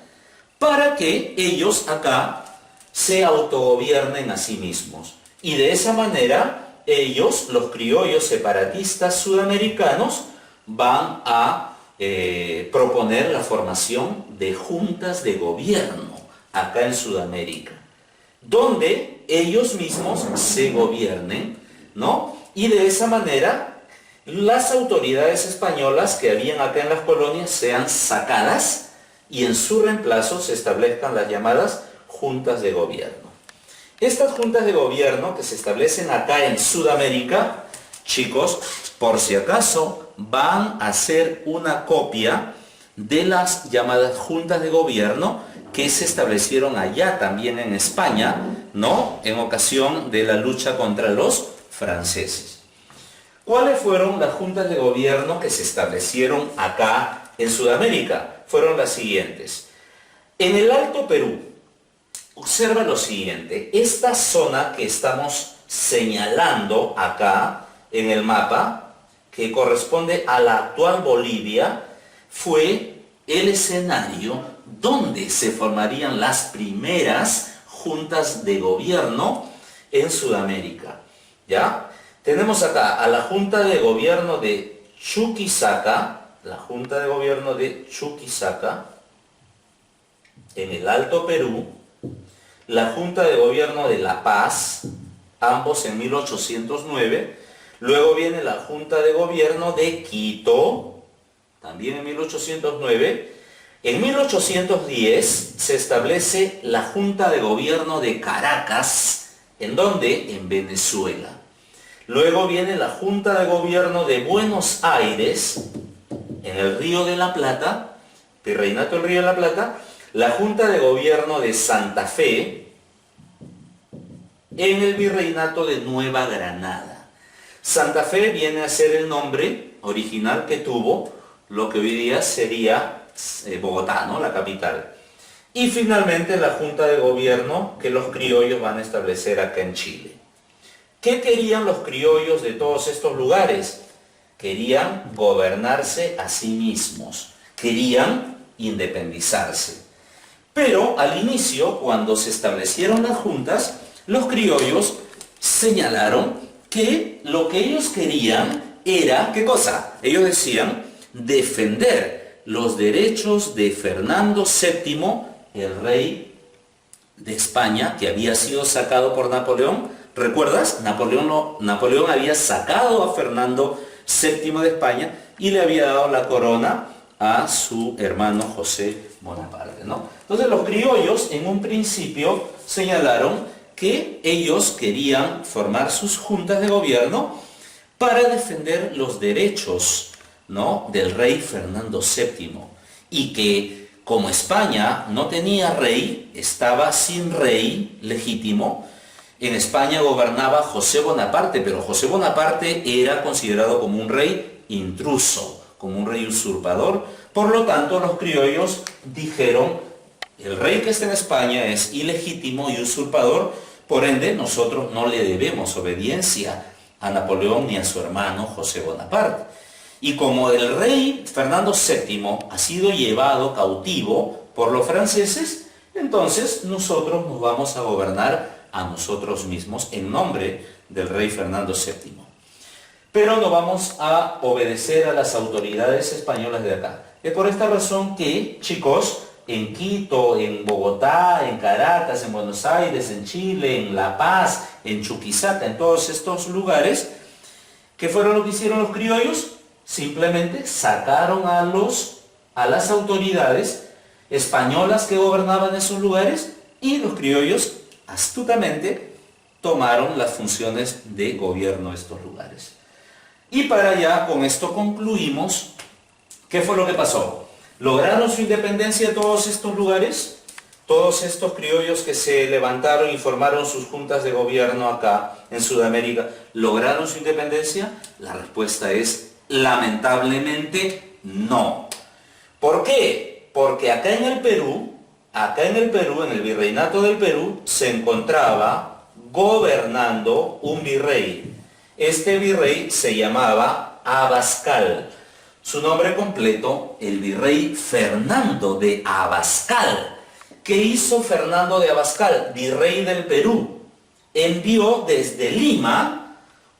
para que ellos acá se autogobiernen a sí mismos. Y de esa manera, ellos, los criollos separatistas sudamericanos, van a proponer la formación de juntas de gobierno acá en Sudamérica, donde ellos mismos se gobiernen, ¿no? Y de esa manera, las autoridades españolas que habían acá en las colonias sean sacadas y en su reemplazo se establezcan las llamadas juntas de gobierno. Estas juntas de gobierno que se establecen acá en Sudamérica, chicos, por si acaso, van a ser una copia de las llamadas juntas de gobierno que se establecieron allá también en España, ¿no?, en ocasión de la lucha contra los franceses. ¿Cuáles fueron las juntas de gobierno que se establecieron acá en Sudamérica? Fueron las siguientes. En el Alto Perú, observa lo siguiente, esta zona que estamos señalando acá en el mapa, que corresponde a la actual Bolivia, fue el escenario donde se formarían las primeras juntas de gobierno en Sudamérica. ¿Ya? Tenemos acá a la Junta de Gobierno de Chuquisaca, en el Alto Perú, la Junta de Gobierno de La Paz, ambos en 1809, luego viene la Junta de Gobierno de Quito, también en 1809, en 1810 se establece la Junta de Gobierno de Caracas, ¿en dónde? En Venezuela. Luego viene la Junta de Gobierno de Buenos Aires, en el Río de la Plata, Virreinato del Río de la Plata, la Junta de Gobierno de Santa Fe, en el Virreinato de Nueva Granada. Santa Fe viene a ser el nombre original que tuvo lo que hoy día sería Bogotá, ¿no? La capital. Y finalmente la Junta de Gobierno que los criollos van a establecer acá en Chile. ¿Qué querían los criollos de todos estos lugares? Querían gobernarse a sí mismos, querían independizarse. Pero al inicio, cuando se establecieron las juntas, los criollos señalaron que lo que ellos querían era, ¿qué cosa? Ellos decían defender los derechos de Fernando VII, el rey de España, que había sido sacado por Napoleón. ¿Recuerdas? Napoleón había sacado a Fernando VII de España y le había dado la corona a su hermano José Bonaparte, ¿no? Entonces los criollos en un principio señalaron que ellos querían formar sus juntas de gobierno para defender los derechos, ¿no?, del rey Fernando VII, y que como España no tenía rey, estaba sin rey legítimo. En España gobernaba José Bonaparte, pero José Bonaparte era considerado como un rey intruso, como un rey usurpador. Por lo tanto, los criollos dijeron, el rey que está en España es ilegítimo y usurpador, por ende nosotros no le debemos obediencia a Napoleón ni a su hermano José Bonaparte. Y como el rey Fernando VII ha sido llevado cautivo por los franceses, entonces nosotros nos vamos a gobernar a nosotros mismos en nombre del rey Fernando VII. Pero no vamos a obedecer a las autoridades españolas de acá. Es por esta razón que, chicos, en Quito, en Bogotá, en Caracas, en Buenos Aires, en Chile, en La Paz, en Chuquisaca, en todos estos lugares, ¿qué fueron lo que hicieron los criollos? Simplemente sacaron a las autoridades españolas que gobernaban esos lugares y los criollos astutamente tomaron las funciones de gobierno de estos lugares. Y para allá, con esto concluimos, ¿qué fue lo que pasó? ¿Lograron su independencia todos estos lugares? Todos estos criollos que se levantaron y formaron sus juntas de gobierno acá en Sudamérica, ¿lograron su independencia? La respuesta es lamentablemente no. ¿Por qué? Porque acá en el Perú, en el Virreinato del Perú, se encontraba gobernando un virrey. Este virrey se llamaba Abascal. Su nombre completo, el virrey Fernando de Abascal. ¿Qué hizo Fernando de Abascal, virrey del Perú? Envió desde Lima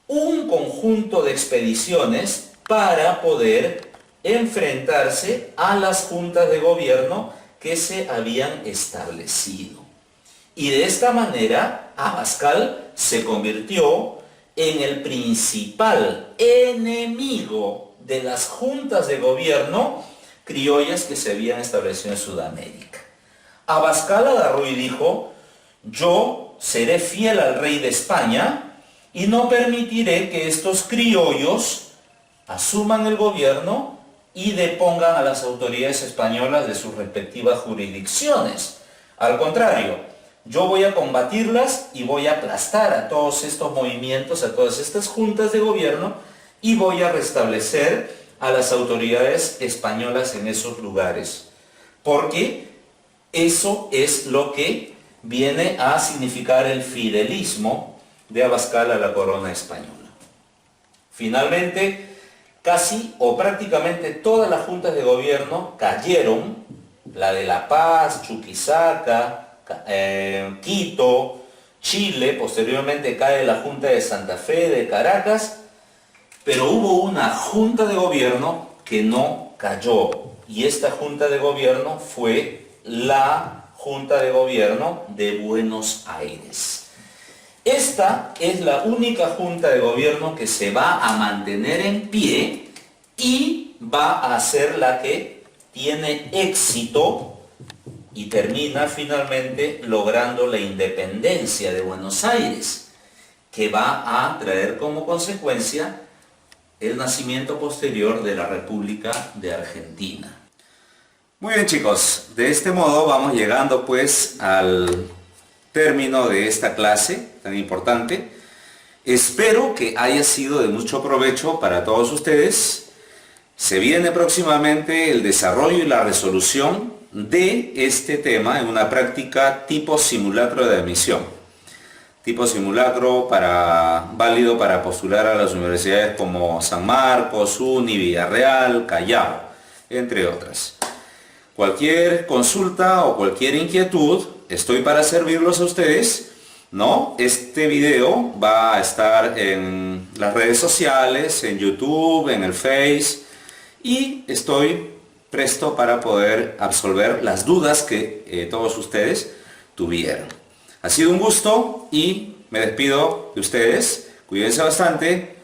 un conjunto de expediciones para poder enfrentarse a las juntas de gobierno que se habían establecido. Y de esta manera, Abascal se convirtió en el principal enemigo de las juntas de gobierno criollas que se habían establecido en Sudamérica. Abascal agarró y dijo, yo seré fiel al rey de España y no permitiré que estos criollos asuman el gobierno y depongan a las autoridades españolas de sus respectivas jurisdicciones. Al contrario, yo voy a combatirlas y voy a aplastar a todos estos movimientos, a todas estas juntas de gobierno, y voy a restablecer a las autoridades españolas en esos lugares. Porque eso es lo que viene a significar el fidelismo de Abascal a la corona española. Finalmente, casi o prácticamente todas las juntas de gobierno cayeron, la de La Paz, Chuquisaca, Quito, Chile, posteriormente cae la Junta de Santa Fe, de Caracas, pero hubo una junta de gobierno que no cayó, y esta junta de gobierno fue la Junta de Gobierno de Buenos Aires. Esta es la única junta de gobierno que se va a mantener en pie y va a ser la que tiene éxito y termina finalmente logrando la independencia de Buenos Aires, que va a traer como consecuencia el nacimiento posterior de la República de Argentina. Muy bien, chicos, de este modo vamos llegando pues al término de esta clase tan importante. Espero que haya sido de mucho provecho para todos ustedes. Se viene próximamente el desarrollo y la resolución de este tema en una práctica tipo simulacro de admisión. Tipo simulacro válido para postular a las universidades como San Marcos, UNI, Villarreal, Callao, entre otras. Cualquier consulta o cualquier inquietud, estoy para servirlos a ustedes, ¿no? Este video va a estar en las redes sociales, en YouTube, en el Face, y estoy presto para poder absolver las dudas que todos ustedes tuvieron. Ha sido un gusto y me despido de ustedes. Cuídense bastante.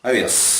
Adiós.